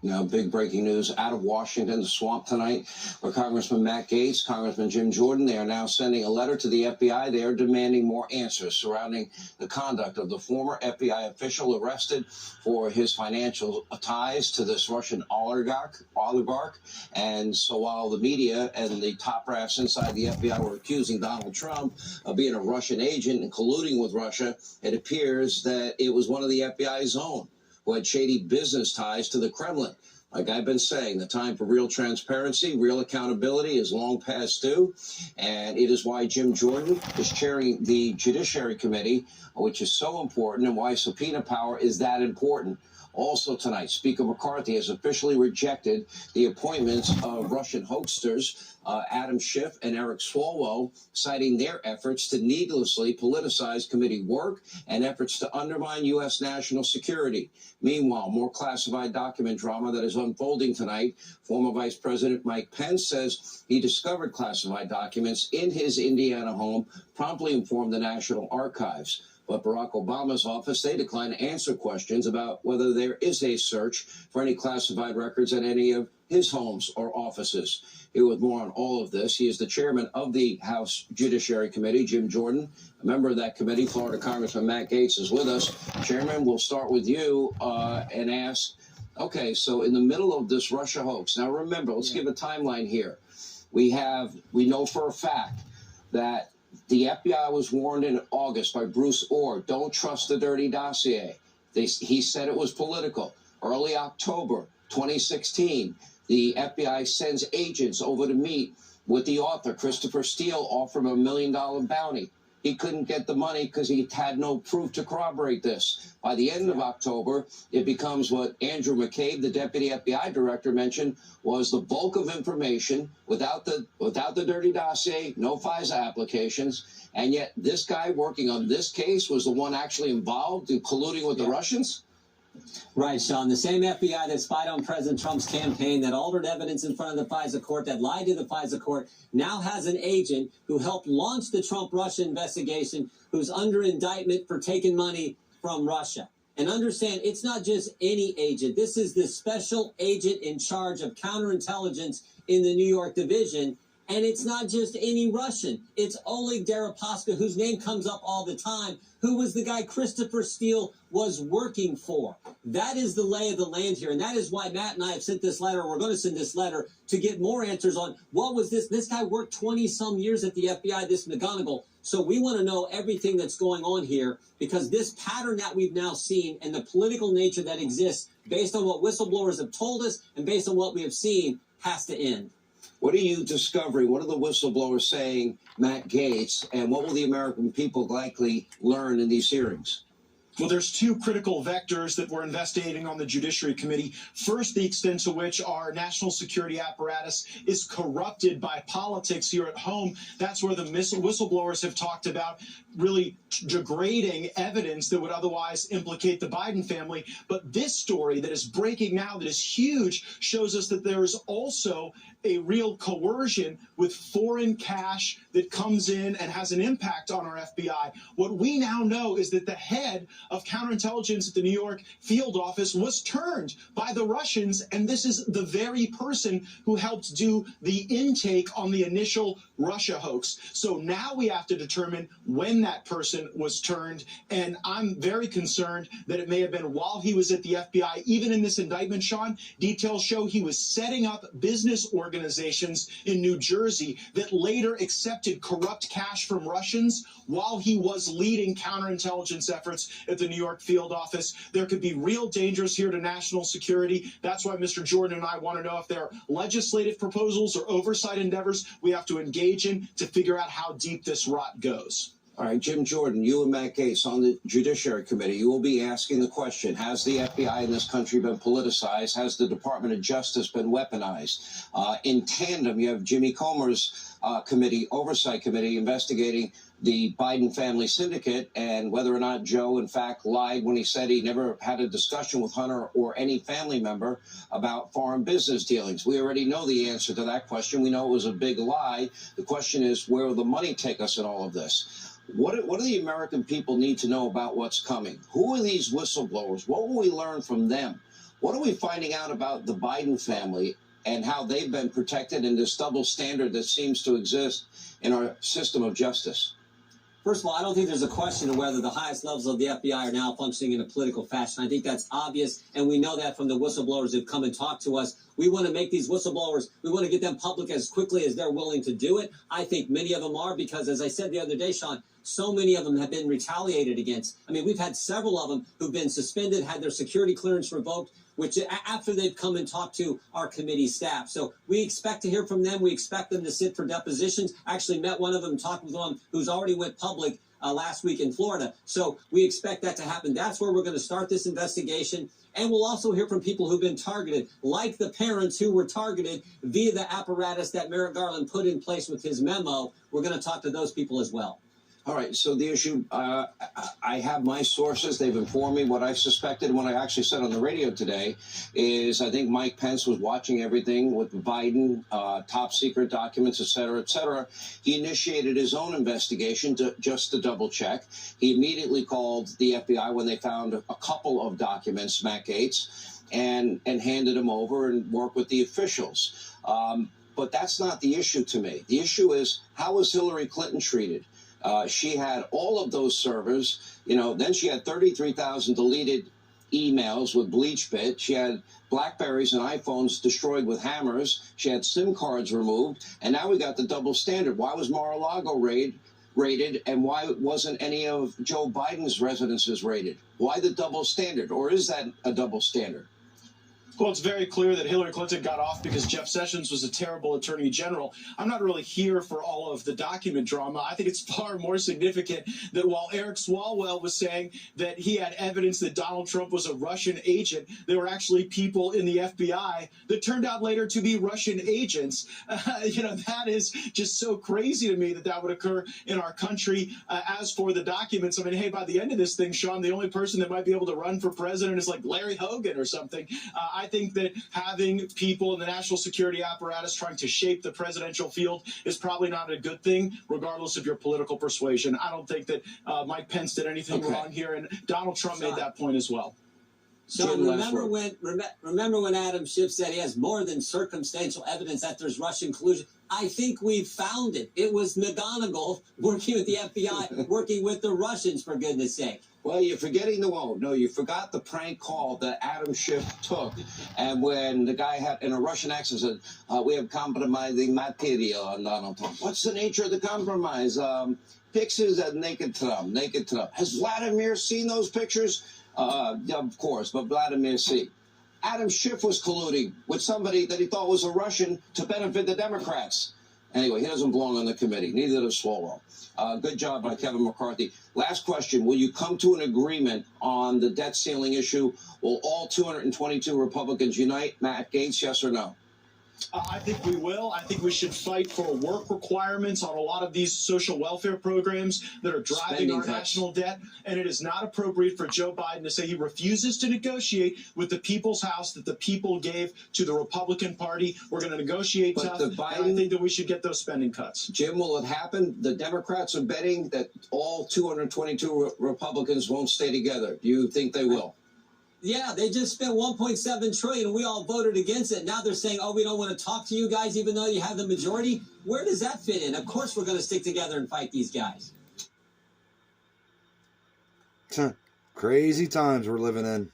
Now, big breaking news out of Washington, the swamp tonight, where Congressman Matt Gaetz, Congressman Jim Jordan, they are now sending a letter to the FBI. They are demanding more answers surrounding the conduct of the former FBI official arrested for his financial ties to this Russian oligarch. And so while the media and the top brass inside the FBI were accusing Donald Trump of being a Russian agent and colluding with Russia, it appears that it was one of the FBI's own who had shady business ties to the Kremlin. Like I've been saying, the time for real transparency, real accountability is long past due, and it is why Jim Jordan is chairing the Judiciary Committee, which is so important, and why subpoena power is that important. Also tonight, Speaker McCarthy has officially rejected the appointments of Russian hoaxsters Adam Schiff and Eric Swalwell, citing their efforts to needlessly politicize committee work and efforts to undermine U.S. national security. Meanwhile, more classified document drama that is unfolding tonight. Former Vice President Mike Pence says he discovered classified documents in his Indiana home, promptly informed the National Archives. But Barack Obama's office, they declined to answer questions about whether there is a search for any classified records at any of his homes or offices. Here with more on all of this, he is the chairman of the House Judiciary Committee, Jim Jordan. A member of that committee, Florida Congressman Matt Gaetz, is with us. Chairman, we'll start with you and ask, okay, so in the middle of this Russia hoax, now remember, let's give a timeline here. We know for a fact that the FBI was warned in August by Bruce Ohr, don't trust the dirty dossier. He said it was political. Early October 2016, the FBI sends agents over to meet with the author, Christopher Steele, offer him $1 million bounty. He couldn't get the money because he had no proof to corroborate this. By the end of October, it becomes what Andrew McCabe, the deputy FBI director, mentioned was the bulk of information without the dirty dossier, no FISA applications. And yet this guy working on this case was the one actually involved in colluding with the Russians? Right, Sean. The same FBI that spied on President Trump's campaign, that altered evidence in front of the FISA court, that lied to the FISA court, now has an agent who helped launch the Trump-Russia investigation, who's under indictment for taking money from Russia. And understand, it's not just any agent. This is the special agent in charge of counterintelligence in the New York division. And it's not just any Russian. It's Oleg Deripaska, whose name comes up all the time, who was the guy Christopher Steele was working for. That is the lay of the land here. And that is why Matt and I have sent this letter. We're going to send this letter to get more answers on what was this. This guy worked 20-some years at the FBI, this McGonigal. So we want to know everything that's going on here, because this pattern that we've now seen and the political nature that exists based on what whistleblowers have told us and based on what we have seen has to end. What are you discovering? What are the whistleblowers saying, Matt Gaetz, and what will the American people likely learn in these hearings? Well, there's two critical vectors that we're investigating on the Judiciary Committee. First, the extent to which our national security apparatus is corrupted by politics here at home. That's where the whistleblowers have talked about really degrading evidence that would otherwise implicate the Biden family. But this story that is breaking now, that is huge, shows us that there is also a real coercion with foreign cash that comes in and has an impact on our FBI. What we now know is that the head of counterintelligence at the New York field office was turned by the Russians, and this is the very person who helped do the intake on the initial Russia hoax. So now we have to determine when that person was turned, and I'm very concerned that it may have been while he was at the FBI. Even in this indictment, Sean, details show he was setting up business organizations in New Jersey that later accepted corrupt cash from Russians while he was leading counterintelligence efforts at the New York field office. There could be real dangers here to national security. That's why Mr. Jordan and I want to know if there are legislative proposals or oversight endeavors we have to engage in to figure out how deep this rot goes. All right, Jim Jordan, you and Matt Gaetz on the Judiciary Committee, you will be asking the question, has the FBI in this country been politicized? Has the Department of Justice been weaponized? In tandem, you have Jimmy Comer's oversight committee investigating the Biden family syndicate and whether or not Joe, in fact, lied when he said he never had a discussion with Hunter or any family member about foreign business dealings. We already know the answer to that question. We know it was a big lie. The question is, where will the money take us in all of this? What do the American people need to know about what's coming? Who are these whistleblowers? What will we learn from them? What are we finding out about the Biden family and how they've been protected in this double standard that seems to exist in our system of justice? First of all, I don't think there's a question of whether the highest levels of the FBI are now functioning in a political fashion. I think that's obvious, and we know that from the whistleblowers who've come and talked to us. We want to make these whistleblowers, we want to get them public as quickly as they're willing to do it. I think many of them are because, as I said the other day, Sean, so many of them have been retaliated against. I mean, we've had several of them who've been suspended, had their security clearance revoked, which after they've come and talked to our committee staff. So we expect to hear from them. We expect them to sit for depositions. Actually met one of them, talked with one who's already went public last week in Florida. So we expect that to happen. That's where we're going to start this investigation. And we'll also hear from people who've been targeted, like the parents who were targeted via the apparatus that Merrick Garland put in place with his memo. We're going to talk to those people as well. All right, so the issue, I have my sources. They've informed me what I suspected. And what I actually said on the radio today is I think Mike Pence was watching everything with Biden, top secret documents, et cetera, et cetera. He initiated his own investigation just to double check. He immediately called the FBI when they found a couple of documents, Matt Gaetz, and handed them over and worked with the officials. But that's not the issue to me. The issue is, how was Hillary Clinton treated? She had all of those servers, then she had 33,000 deleted emails with BleachBit. She had Blackberries and iPhones destroyed with hammers. She had SIM cards removed. And now we got the double standard. Why was Mar-a-Lago raided, and why wasn't any of Joe Biden's residences raided? Why the double standard? Or is that a double standard? Well, it's very clear that Hillary Clinton got off because Jeff Sessions was a terrible attorney general. I'm not really here for all of the document drama. I think it's far more significant that while Eric Swalwell was saying that he had evidence that Donald Trump was a Russian agent, there were actually people in the FBI that turned out later to be Russian agents. That is just so crazy to me that would occur in our country. As for the documents, I mean, hey, by the end of this thing, Sean, the only person that might be able to run for president is like Larry Hogan or something. I think that having people in the national security apparatus trying to shape the presidential field is probably not a good thing, regardless of your political persuasion. I don't think that Mike Pence did anything wrong here, and Donald Trump made that point as well. So remember when Adam Schiff said he has more than circumstantial evidence that there's Russian collusion? I think we found it. It was McGonigal working with the FBI, working with the Russians, for goodness sake. Well, you're forgetting you forgot the prank call that Adam Schiff took. And when the guy had, in a Russian accent, said, we have compromising material on Donald Trump. What's the nature of the compromise? Pictures of naked Trump. Has Vladimir seen those pictures? Of course, but Vladimir see. Adam Schiff was colluding with somebody that he thought was a Russian to benefit the Democrats. Anyway, he doesn't belong on the committee. Neither does Swalwell. Good job by Kevin McCarthy. Last question. Will you come to an agreement on the debt ceiling issue? Will all 222 Republicans unite? Matt Gaetz, yes or no? I think we will. I think we should fight for work requirements on a lot of these social welfare programs that are driving our national debt. And it is not appropriate for Joe Biden to say he refuses to negotiate with the people's house that the people gave to the Republican Party. We're going to negotiate tough. And I think that we should get those spending cuts. Jim, will it happen? The Democrats are betting that all 222 Republicans won't stay together. Do you think they will? Yeah, they just spent $1.7 trillion and we all voted against it. Now they're saying, oh, we don't want to talk to you guys even though you have the majority. Where does that fit in? Of course we're going to stick together and fight these guys. Crazy times we're living in.